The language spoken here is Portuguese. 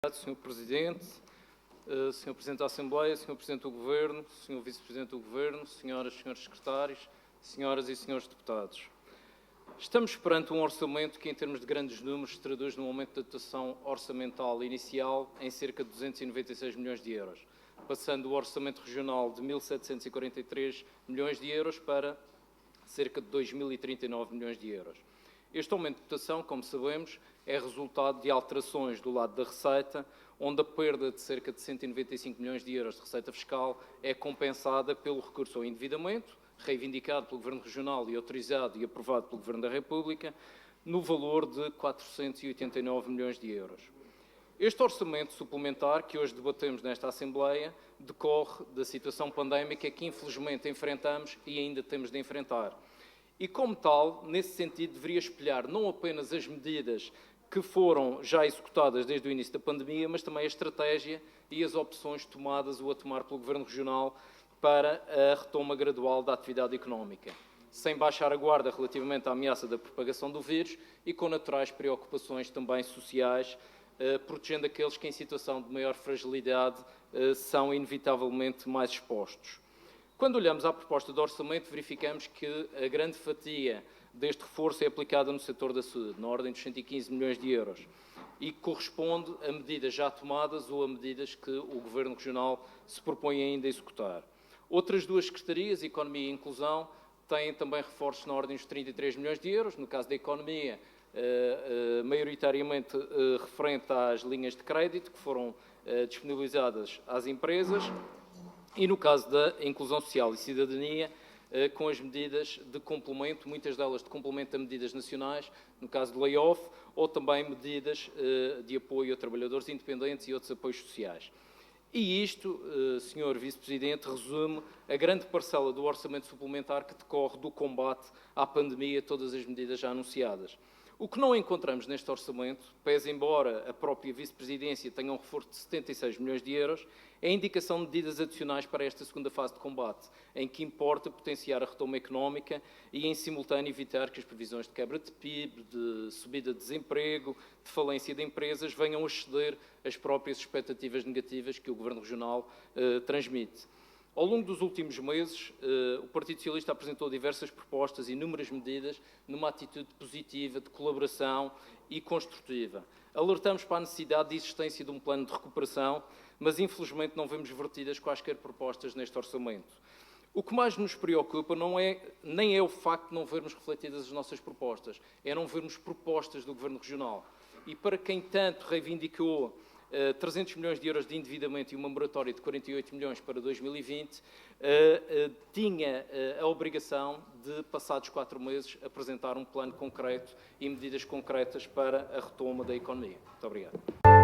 Sr. Presidente, Sr. Presidente da Assembleia, Sr. Presidente do Governo, Sr. Vice-Presidente do Governo, Senhoras e Senhores Secretários, Senhoras e Senhores Deputados. Estamos perante um orçamento que, em termos de grandes números, se traduz num aumento de dotação orçamental inicial em cerca de 296 milhões de euros, passando o orçamento regional de 1.743 milhões de euros para cerca de 2.039 milhões de euros. Este aumento de dotação, como sabemos, é resultado de alterações do lado da receita, onde a perda de cerca de 195 milhões de euros de receita fiscal é compensada pelo recurso ao endividamento, reivindicado pelo Governo Regional e autorizado e aprovado pelo Governo da República, no valor de 489 milhões de euros. Este orçamento suplementar que hoje debatemos nesta Assembleia decorre da situação pandémica que infelizmente enfrentamos e ainda temos de enfrentar. E, como tal, nesse sentido, deveria espelhar não apenas as medidas que foram já executadas desde o início da pandemia, mas também a estratégia e as opções tomadas ou a tomar pelo Governo Regional para a retoma gradual da atividade económica, sem baixar a guarda relativamente à ameaça da propagação do vírus e com naturais preocupações também sociais, protegendo aqueles que em situação de maior fragilidade são inevitavelmente mais expostos. Quando olhamos à proposta de orçamento, verificamos que a grande fatia deste reforço é aplicada no setor da saúde, na ordem dos 115 milhões de euros, e corresponde a medidas já tomadas ou a medidas que o Governo Regional se propõe ainda a executar. Outras duas secretarias, Economia e Inclusão, têm também reforços na ordem dos 33 milhões de euros, no caso da Economia, maioritariamente referente às linhas de crédito que foram disponibilizadas às empresas, e no caso da Inclusão Social e Cidadania, com as medidas de complemento, muitas delas de complemento a medidas nacionais, no caso do layoff, ou também medidas de apoio a trabalhadores independentes e outros apoios sociais. E isto, Sr. Vice-Presidente, resume a grande parcela do orçamento suplementar que decorre do combate à pandemia, todas as medidas já anunciadas. O que não encontramos neste orçamento, pese embora a própria Vice-Presidência tenha um reforço de 76 milhões de euros, é a indicação de medidas adicionais para esta segunda fase de combate, em que importa potenciar a retoma económica e, em simultâneo, evitar que as previsões de quebra de PIB, de subida de desemprego, de falência de empresas, venham a exceder as próprias expectativas negativas que o Governo Regional transmite. Ao longo dos últimos meses, o Partido Socialista apresentou diversas propostas e inúmeras medidas numa atitude positiva, de colaboração e construtiva. Alertamos para a necessidade de existência de um plano de recuperação, mas infelizmente não vemos vertidas quaisquer propostas neste orçamento. O que mais nos preocupa nem é o facto de não vermos refletidas as nossas propostas, é não vermos propostas do Governo Regional. E para quem tanto reivindicou 300 milhões de euros de endividamento e uma moratória de 48 milhões para 2020, tinha a obrigação de, passados 4 meses, apresentar um plano concreto e medidas concretas para a retoma da economia. Muito obrigado.